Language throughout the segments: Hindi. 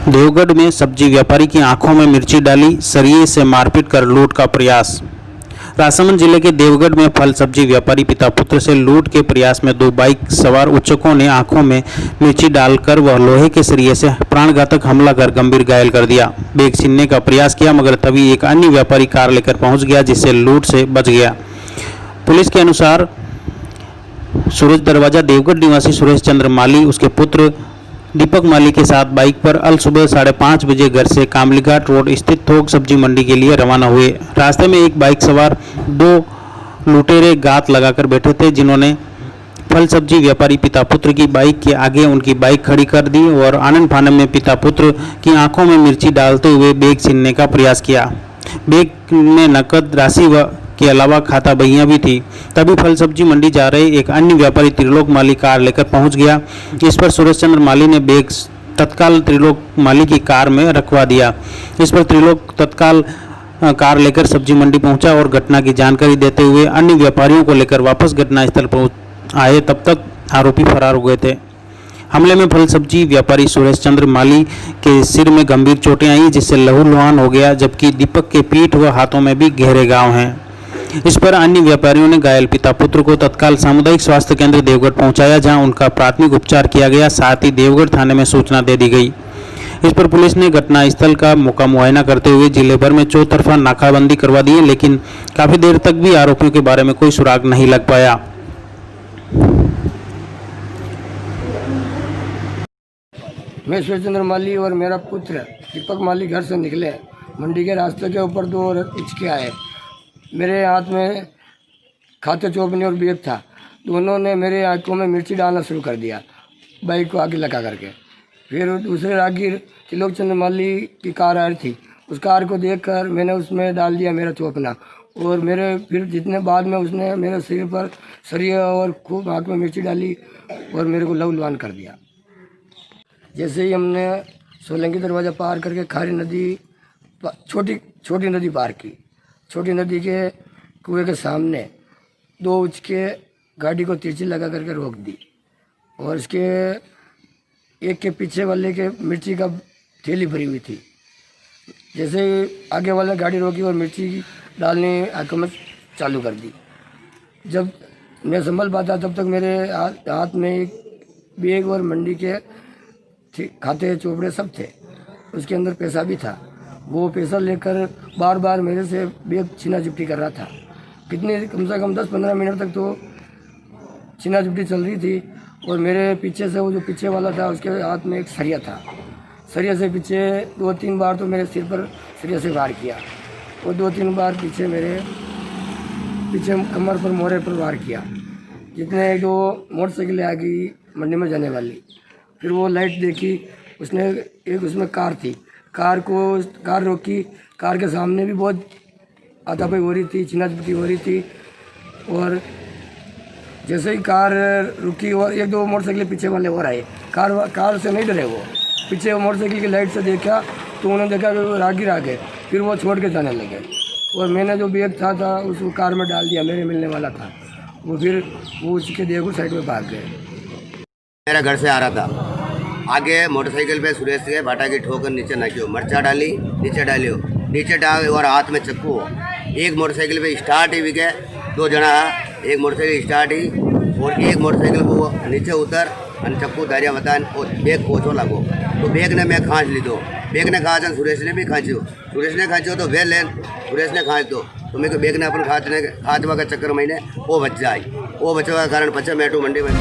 देवगढ़ में सब्जी व्यापारी की आंखों में मिर्ची डाली, सरिये से मारपीट कर लूट का प्रयास। राजसमंद जिले के देवगढ़ में फल सब्जी व्यापारी पिता पुत्र से लूट के प्रयास में दो बाइक सवार उचकों ने आंखों में मिर्ची डालकर वह लोहे के सरिये से प्राणघातक हमला कर गंभीर घायल कर दिया। बैग छीनने का प्रयास किया मगर तभी एक अन्य व्यापारी कार लेकर पहुंच गया, जिससे लूट से बच गया। पुलिस के अनुसार सूरज दरवाजा देवगढ़ निवासी सुरेश चंद्र माली उसके पुत्र दीपक माली के साथ बाइक पर अल सुबह 5:30 बजे घर से कामलीघाट रोड स्थित थोक सब्जी मंडी के लिए रवाना हुए। रास्ते में एक बाइक सवार दो लुटेरे गात लगाकर बैठे थे, जिन्होंने फल सब्जी व्यापारी पिता पुत्र की बाइक के आगे उनकी बाइक खड़ी कर दी और आनन फानन में पिता पुत्र की आंखों में मिर्ची डालते हुए बैग छीनने का प्रयास किया। बैग में नकद राशि के अलावा खाता बहियां भी थी। तभी फल सब्जी मंडी जा रहे एक अन्य व्यापारी त्रिलोक माली कार लेकर पहुंच गया। इस पर सुरेश चंद्र माली ने बैग तत्काल त्रिलोक माली की कार में रखवा दिया। इस पर त्रिलोक तत्काल कार लेकर सब्जी मंडी पहुंचा और घटना की जानकारी देते हुए अन्य व्यापारियों को लेकर वापस घटनास्थल पर आए। तब तक आरोपी फरार हो गए थे। हमले में फल सब्जी व्यापारी सुरेश चंद्र माली के सिर में गंभीर चोटें आई, जिससे लहूलुहान हो गया, जबकि दीपक के पीठ व हाथों में भी गहरे घाव हैं। इस पर अन्य व्यापारियों ने घायल पिता पुत्र को तत्काल सामुदायिक स्वास्थ्य केंद्र देवगढ़ पहुंचाया, जहां उनका प्राथमिक उपचार किया गया। साथ ही देवगढ़ थाने में सूचना दे दी गई। इस पर पुलिस ने घटनास्थल का मौका मुआयना करते हुए जिले भर में चौतरफा नाकाबंदी करवा दी, लेकिन काफी देर तक भी आरोपियों के बारे में कोई सुराग नहीं लग पाया। मैं सूरज चंद्र माली और मेरा पुत्र दीपक माली घर से निकले। मंडी के रास्ते के ऊपर दो उचके आए। मेरे हाथ में खाते चौपनी और बैग था। दोनों ने मेरे आंखों में मिर्ची डालना शुरू कर दिया, बाइक को आगे लगा करके। फिर दूसरे राहगीर त्रिलोक चंद्र माली की कार आ रही थी, उस कार को देखकर मैंने उसमें डाल दिया मेरा चौपना। और मेरे फिर जितने बाद में उसने मेरे सिर पर सरिया और खूब आँख में मिर्ची डाली और मेरे को लहूलुहान कर दिया। जैसे ही हमने सोलंकी दरवाज़ा पार करके खारी नदी छोटी नदी पार की, छोटी नदी के कुएं के सामने दो उचके गाड़ी को तिरछी लगा करके रोक दी और इसके एक के पीछे वाले के मिर्ची का थैली भरी हुई थी। जैसे आगे वाले गाड़ी रोकी और मिर्ची डालने आंखों में चालू कर दी। जब मैं संभल पाता तब तक मेरे हाथ में एक बैग और मंडी के खाते चोपड़े सब थे। उसके अंदर पैसा भी था। वो पैसा लेकर बार बार मेरे से बैग छीना झपटी कर रहा था। कम से कम 10-15 मिनट तक तो छीना झपटी चल रही थी। और मेरे पीछे से वो जो पीछे वाला था उसके हाथ में एक सरिया था। सरिया से पीछे 2-3 बार तो मेरे सिर पर सरिया से वार किया और 2-3 बार पीछे कमर पर मोहरे पर वार किया। जितने दो मोटरसाइकिलें आ गई मंडी में जाने वाली। फिर वो लाइट देखी, उसमें कार थी। कार रोकी। कार के सामने भी बहुत हाथापाई हो रही थी, छीना-झपटी हो रही थी। और जैसे ही कार रुकी और 1-2 मोटरसाइकिल पीछे वाले और आए। कार से नहीं डरे वो, पीछे वो मोटरसाइकिल की लाइट से देखा तो उन्होंने देखा कि वो राहगीर आ गए। फिर वो छोड़ के जाने लगे और मैंने जो बैग था उसको कार में डाल दिया, मेरे मिलने वाला था वो। फिर वो उसके देखो साइड में भाग गए। मेरा घर से आ रहा था, आगे मोटरसाइकिल पे सुरेश के भाटा की ठोकर नीचे नाखियो, मर्चा डाली, नीचे डाल और हाथ में चक्कू। एक मोटरसाइकिल पे स्टार्ट ही बिके, 2 जना, एक मोटरसाइकिल स्टार्ट ही और एक मोटरसाइकिल को नीचे उतर और चक्कू दारिया बतान और बैग कोचो लागो। तो बैग ने मैं खाँच ली दो, बैग ने खाँच, सुरेश ने भी खाँचो, तो वे लेन सुरेश ने खाँच दो। तो मेरे को बैग ने अपन खाँचवा का चक्कर मैंने वो बच जाए। वो बचवा का कारण बच्चा मैटू मंडी में।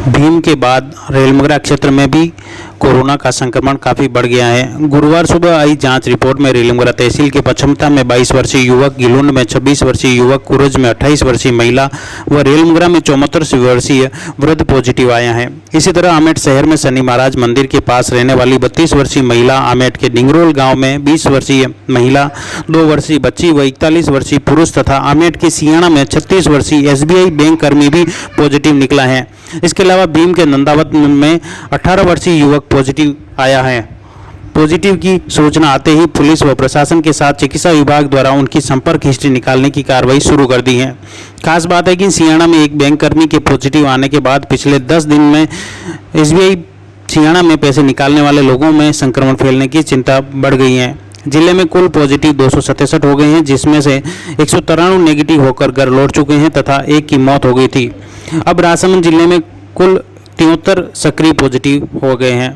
भीम के बाद रेलमगरा क्षेत्र में भी कोरोना का संक्रमण काफ़ी बढ़ गया है। गुरुवार सुबह आई जांच रिपोर्ट में रेलमगरा तहसील के पचमता में 22 वर्षीय युवक, गिलुंड में 26 वर्षीय युवक, कुरज में 28 वर्षीय महिला व रेलमगरा में 74 वर्षीय वृद्ध पॉजिटिव आया है। इसी तरह आमेट शहर में शनि महाराज मंदिर के पास रहने वाली 32 वर्षीय महिला, आमेट के डिंगरोल गाँव में 20 वर्षीय महिला, 2 वर्षीय बच्ची व 41 वर्षीय पुरुष तथा आमेट के सियाणा में 36 वर्षीय SBI बैंक कर्मी भी पॉजिटिव निकला है। इसके अलावा भीम के नंदावत में 18 वर्षीय युवक पॉजिटिव आया है। पॉजिटिव की सूचना आते ही पुलिस व प्रशासन के साथ चिकित्सा विभाग द्वारा उनकी संपर्क हिस्ट्री निकालने की कार्रवाई शुरू कर दी है। खास बात है कि सियाणा में एक बैंक कर्मी के पॉजिटिव आने के बाद पिछले 10 दिन में SBI छियाना में पैसे निकालने वाले लोगों में संक्रमण फैलने की चिंता बढ़ गई है। जिले में कुल पॉजिटिव 267 हो गए हैं, जिसमें से 193 नेगेटिव होकर घर लौट चुके हैं तथा एक की मौत हो गई थी। अब राजसमंद जिले में कुल 73 सक्रिय पॉजिटिव हो गए हैं।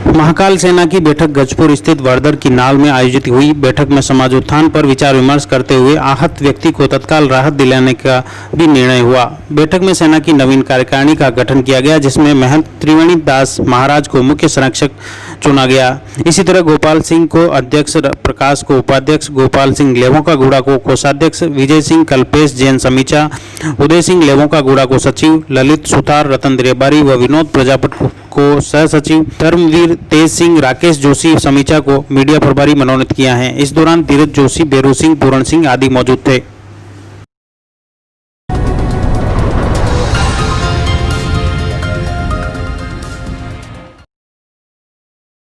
महाकाल सेना की बैठक गजपुर स्थित वर्दर की नाल में आयोजित हुई। बैठक में समाज उत्थान पर विचार विमर्श करते हुए आहत व्यक्ति को तत्काल राहत दिलाने का भी निर्णय हुआ। बैठक में सेना की नवीन कार्यकारिणी का गठन किया गया, जिसमें महंत त्रिवेणी दास महाराज को मुख्य संरक्षक चुना गया। इसी तरह गोपाल सिंह को अध्यक्ष, प्रकाश को उपाध्यक्ष, गोपाल सिंह लेवों गुड़ा को कोषाध्यक्ष, विजय सिंह कल्पेश जैन समीक्षा, उदय सिंह लेवों गुड़ा को सचिव, ललित सुतार, रतन द्रेबारी व विनोद प्रजापति को सह सचिव, धर्मवीर तेज सिंह, राकेश जोशी समीक्षा को मीडिया प्रभारी मनोनीत किया है। इस दौरान धीरज जोशी, बेरू सिंह, पूरण सिंह आदि मौजूद थे।